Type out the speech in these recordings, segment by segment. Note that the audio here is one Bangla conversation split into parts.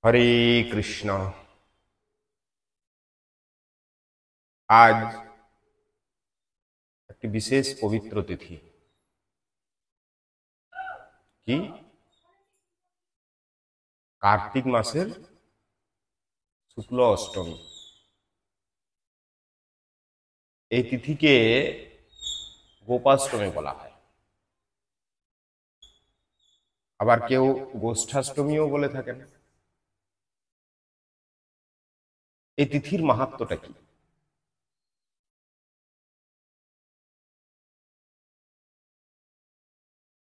হরে কৃষ্ণ। আজ একটি বিশেষ পবিত্র তিথি। কি? কার্তিক মাসের শুক্ল অষ্টমী। এই তিথিকে গোপাষ্টমী বলা হয়, আবার কেউ গোষ্ঠাষ্টমীও বলে থাকেন। এই তিথির মাহাত্ম্যটা কি?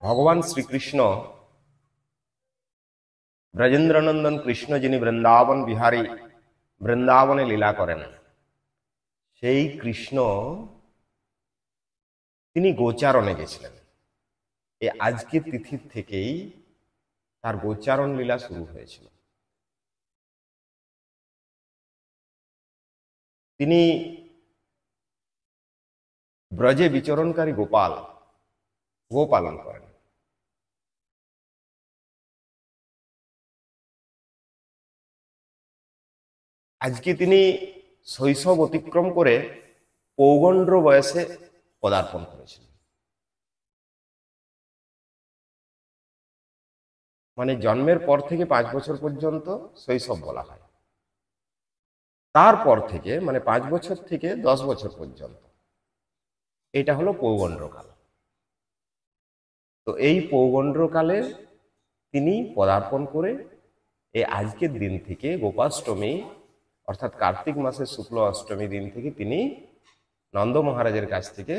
ভগবান শ্রীকৃষ্ণ, ব্রজেন্দ্রনন্দন কৃষ্ণ, যিনি বৃন্দাবন বিহারী, বৃন্দাবনে লীলা করেন, সেই কৃষ্ণ তিনি গোচারণে গেছিলেন। এই আজকের তিথির থেকেই তার গোচারণ লীলা শুরু হয়েছিল। তিনি ব্রজে বিচরণকারী গো পালন করেন। আজকে তিনি শৈশব অতিক্রম করে পৌগণ্ড বয়সে পদার্পণ করেছেন। মানে জন্মের পর থেকে 5 বছর পর্যন্ত শৈশব বলা হয়, তারপর থেকে মানে 5 বছর থেকে 10 বছর পর্যন্ত এটা হলো পৌগণ্ডকাল। তো এই পৌগণ্ডকালে তিনি পদার্পণ করে এই আজকের দিন থেকে গোপাষ্টমী অর্থাৎ কার্তিক মাসের শুক্ল অষ্টমী দিন থেকে তিনি নন্দ মহারাজের কাছ থেকে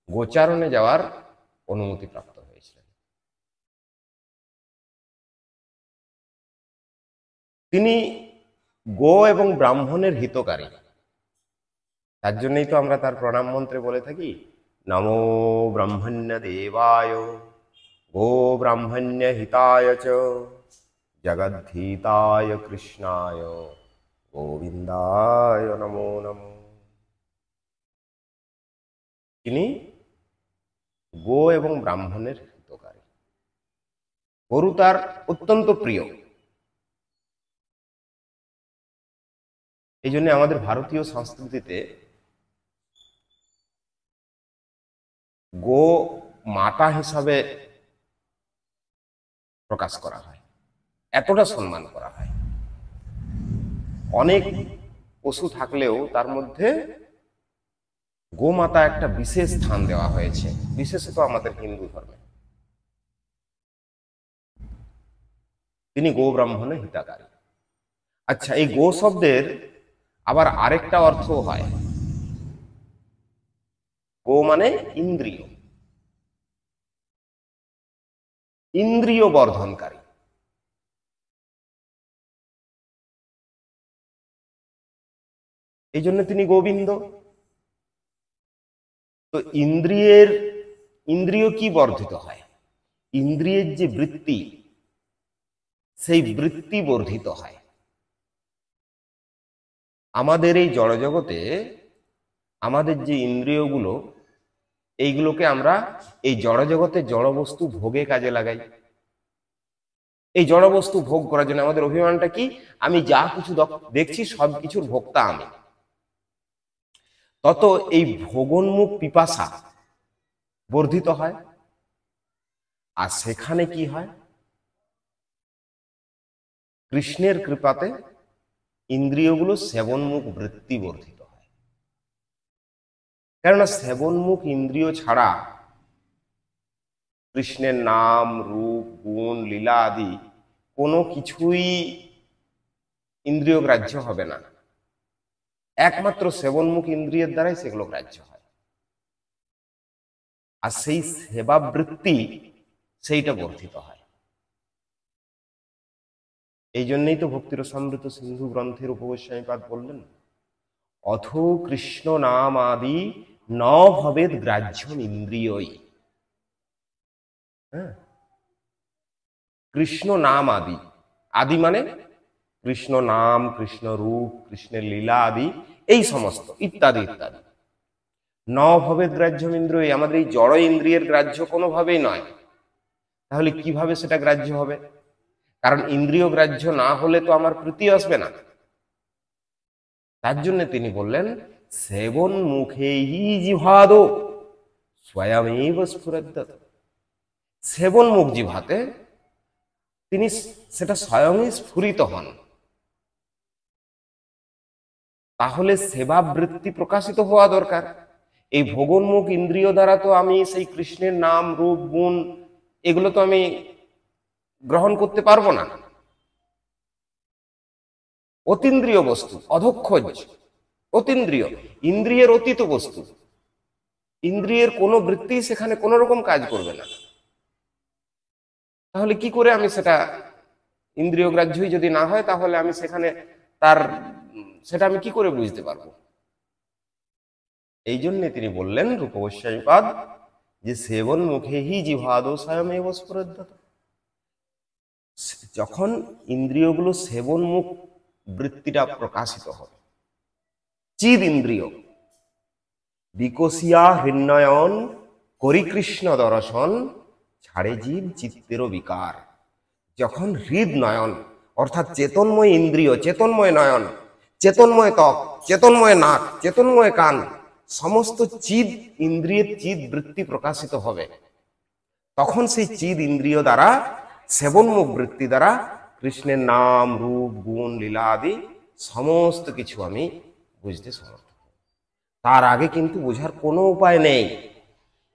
গোচারণে যাওয়ার অনুমতি প্রাপ্ত হয়েছিলেন। তিনি গো এবং ব্রাহ্মণের হিতকারী, তার জন্যই তো আমরা তার প্রণাম মন্ত্রে বলে থাকি, নমো ব্রহ্মণ্য দেবায় গো ব্রাহ্মণ্য হিতায় চ জগদ্ধিতায় কৃষ্ণায় গোবিন্দায় নমো নমো। তিনি গো এবং ব্রাহ্মণের হিতকারী। গরু তার অত্যন্ত প্রিয়। এই জন্য আমাদের ভারতীয় সংস্কৃতিতে গো মাতা হিসাবে প্রকাশ করা হয়, এতটা সম্মান করা হয়। অনেক পশু থাকলেও তার মধ্যে গোমাতা একটা বিশেষ স্থান দেওয়া হয়েছে, বিশেষত আমাদের হিন্দু ধর্মে। তিনি গো ব্রাহ্মণের হিতাকারী। আচ্ছা, এই গো শব্দের আবার আরেকটা অর্থ হয়। গো মানে ইন্দ্রিয়, ইন্দ্রিয় বর্ধনকারী। এই জন্য তিনি গোবিন্দ। তো ইন্দ্রিয় কি বর্ধিত হয়? ইন্দ্রিয়ের যে বৃত্তি, সেই বৃত্তি বর্ধিত হয়। আমাদের এই জড়জগতে আমাদের যে ইন্দ্রিয়গুলো, এইগুলোকে আমরা এই জড়জগতে জড়বস্তু ভোগে কাজে লাগাই। এই জড়বস্তু ভোগ করার জন্য আমাদের অভিমানটা কি? আমি যা কিছু দেখছি সব কিছুর ভোক্তা আমি। তত এই ভোগোন্মুখ পিপাসা বর্ধিত হয়। আর সেখানে কি হয়? কৃষ্ণের কৃপাতে ইন্দ্রিয়গুলো সেবনমুখ বৃত্তি বর্ধিত হয়। কেননা সেবনমুখ ইন্দ্রিয় ছাড়া কৃষ্ণের নাম, রূপ, গুণ, লীলা আদি কোনো কিছুই ইন্দ্রিয় গ্রাহ্য হবে না। একমাত্র সেবনমুখ ইন্দ্রিয়ের দ্বারাই সেগুলো গ্রাহ্য হয়। আর সেই সেবাবৃত্তি সেইটা বর্ধিত হয়। এই জন্যই তো ভক্তিরসামৃত সিন্ধু গ্রন্থের উপগোস্বামীপাদ বললেন, অথো কৃষ্ণ নাম আদি ন ভবেদ গ্রাহ্যম ইন্দ্রিয়ই। হ্যাঁ, কৃষ্ণ নাম আদি, আদি মানে কৃষ্ণ নাম, কৃষ্ণ রূপ, কৃষ্ণের লীলা আদি এই সমস্ত ইত্যাদি ইত্যাদি। ন ভবেদ গ্রাহ্যম ইন্দ্রিয়ই, আমাদের এই জড় ইন্দ্রিয়ের গ্রাহ্য কোনোভাবেই নয়। তাহলে কিভাবে সেটা গ্রাহ্য হবে? কারণ ইন্দ্রিয় গ্রাহ্য না হলে তো আমার প্রীতি আসবে না। তার জন্য তিনি বললেন সেবন মুখেহি জিহাদো স্বয়মেব স্ফুরদ্যত। সেবন মুখ জিভাতে তিনি সেটা স্বয়ংই স্ফুরিত হন। তাহলে সেবা বৃত্তি প্রকাশিত হওয়া দরকার। এই ভোগোন্মুখ ইন্দ্রিয় দ্বারা তো আমি সেই কৃষ্ণের নাম রূপ গুণ এগুলো তো আমি গ্রহণ করতে পারবো না। অতীন্দ্রিয় বস্তু, অধক্ষজ, অতীন্দ্রিয়, ইন্দ্রিয়ের অতীত বস্তু, ইন্দ্রিয়ের কোনো বৃত্তি সেখানে কোনো রকম কাজ করবে না। তাহলে কি করে আমি সেটা ইন্দ্রিয় গ্রাহ্যই যদি না হয়, তাহলে আমি সেখানে সেটা আমি কি করে বুঝতে পারবো? এই জন্য তিনি বললেন রূপবশ্যায়ীপাদ যে সেবন মুখেহি জিহাদো স্বয়মেব স্ফুরদ্যত। যখন ইন্দ্রিয়গুলো সেবন মুখ বৃত্তিটা প্রকাশিত হবে, চিদ ইন্দ্রিয় বিকশিয়া হৃন্নয়ন করি কৃষ্ণ দর্শন ছাড়ে জীব চিত্তেরও বিকার। যখন হৃদ নয়ন অর্থাৎ চেতনময় ইন্দ্রিয়, চেতনময় নয়ন, চেতনময় ত্বক, চেতনময় নাক, চেতনময় কান, সমস্ত চিদ ইন্দ্রিয়ের চিদ বৃত্তি প্রকাশিত হবে, তখন সেই চিদ ইন্দ্রিয় দ্বারা সেবনমুখ বৃত্তি দ্বারা কৃষ্ণের নাম রূপ গুণ লীলা আদি সমস্ত কিছু আমি বুঝতে সমর্থ। তার আগে কিন্তু বোঝার কোনো উপায় নেই।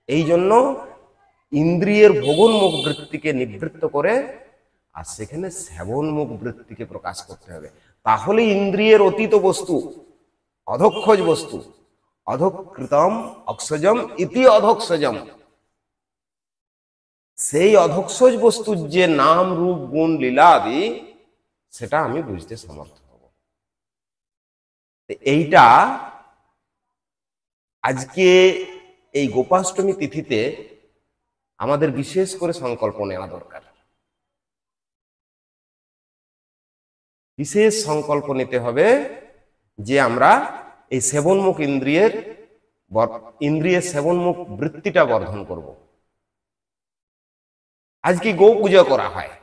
এই জন্য ইন্দ্রিয়ের ভোগোন্মুখ বৃত্তিকে নিবৃত্ত করে আর সেখানে সেবনমুখ বৃত্তিকে প্রকাশ করতে হবে। তাহলে ইন্দ্রিয়ের অতীত বস্তু, অধক্ষজ বস্তু, অধকৃতম অক্ষজম ইতি অধক্ষজম, সেই অধক্ষজ বস্তুর যে নাম রূপ গুণ লীলা আদি সেটা আমি বুঝতে সমর্থ হব। এইটা আজকে এই গোপাষ্টমী তিথিতে আমাদের বিশেষ করে সংকল্প নেওয়া দরকার। বিশেষ সংকল্প নিতে হবে যে আমরা এই সেবনমুখ ইন্দ্রিয়ের সেবনমুখ বৃত্তিটা বর্ধন করব। আজকে গো পূজা করা হয়।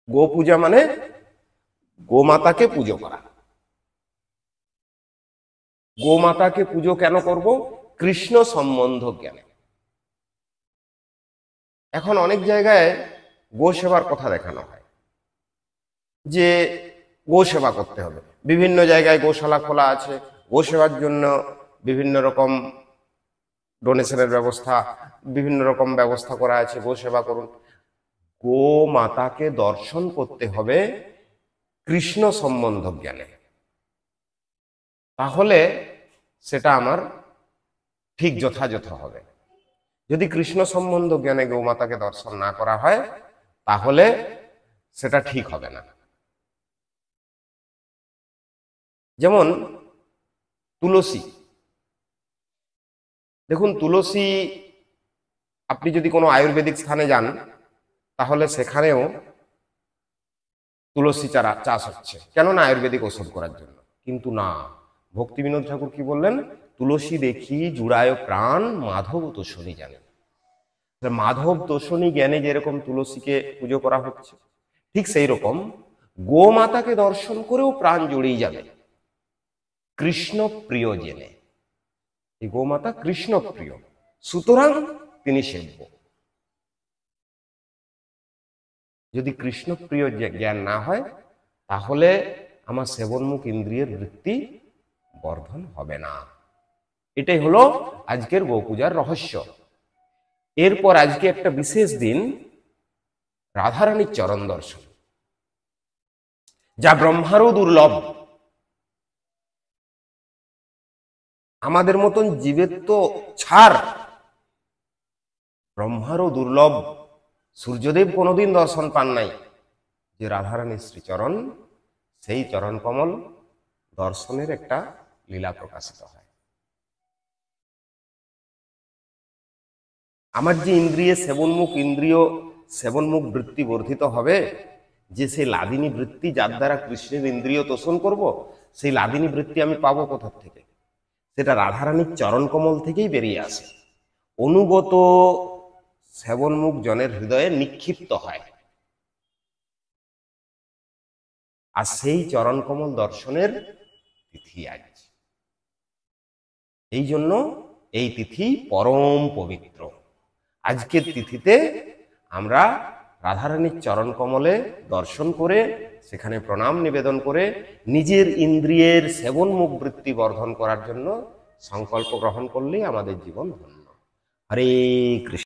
গো পূজা মানে গোমাতাকে পুজো করা। গোমাতাকে পুজো কেন করব? কৃষ্ণ সম্বন্ধ জ্ঞানে। এখন অনেক জায়গায় গো সেবার কথা দেখানো হয় যে গো সেবা করতে হবে। বিভিন্ন জায়গায় গোশালা খোলা আছে, গো সেবার জন্য বিভিন্ন রকম ডোনেশনের ব্যবস্থা, বিভিন্ন রকম ব্যবস্থা করা আছে, গো সেবা করুন। গো মাতাকে দর্শন করতে হবে কৃষ্ণ সম্বন্ধ জ্ঞানে, তাহলে সেটা আমার ঠিক যথাযথ হবে। যদি কৃষ্ণ সম্বন্ধ জ্ঞানে গৌমাতাকে দর্শন না করা হয় তাহলে সেটা ঠিক হবে না। যেমন তুলসী, দেখুন তুলসী আপনি যদি কোনো আয়ুর্বেদিক স্থানে যান তাহলে সেখানেও তুলসী চারা চাষ হচ্ছে, কেননা আয়ুর্বেদিক ওষুধ করার জন্য। কিন্তু না, ভক্তিবিনোদ ঠাকুর কি বললেন? তুলসী দেখি জুড়ায় প্রাণ মাধব তোষণী জানে। মাধব তোষণী জ্ঞানে যেরকম তুলসীকে পুজো করা হচ্ছে, ঠিক সেই রকম গোমাতাকে দর্শন করেও প্রাণ জুড়েই যাবে কৃষ্ণ প্রিয় জেনে। এই গোমাতা কৃষ্ণ প্রিয়, সুতরাং তিনি সেব্য। যদি কৃষ্ণ প্রিয় জ্ঞান না হয় তাহলে আমার সেবনমুখ ইন্দ্রিয়ের বৃত্তি বর্ধন হবে না। এটাই হলো আজকের গো পূজার রহস্য। এরপর আজকে একটা বিশেষ দিন, রাধারানীর চরণ দর্শন, যা ব্রহ্মারও দুর্লভ। আমাদের মতন জীবের তো ছাড়, ব্রহ্মারও দুর্লভ। সূর্যদেব কোনোদিন দর্শন পান নাই, যে রাধারানীর শ্রীচরণ, সেই চরণ কমল দর্শনের একটা লীলা প্রকাশিত হয়। আমার যে ইন্দ্রিয় সেবনমুখ বৃত্তি বর্ধিত হবে, যে সেই লাদিনী বৃত্তি যার দ্বারা কৃষ্ণের ইন্দ্রিয় তোষণ করব, সেই লাদিনী বৃত্তি আমি পাবো কোথা থেকে? সেটা রাধারানীর চরণ কমল থেকেই বেরিয়ে আসে। অনুগত সেবনমুখ জনের হৃদয়ে নিক্ষিপ্ত হয়। আর সেই চরণ কমল দর্শনের তিথি আজ। এই জন্য এই তিথি পরম পবিত্র। আজকের তিথিতে আমরা রাধারানীর চরণ কমলে দর্শন করে, সেখানে প্রণাম নিবেদন করে নিজের ইন্দ্রিয়ের সেবনমুখ বৃত্তি বর্ধন করার জন্য সংকল্প গ্রহণ করলেই আমাদের জীবন ধন্য। হরে কৃষ্ণ।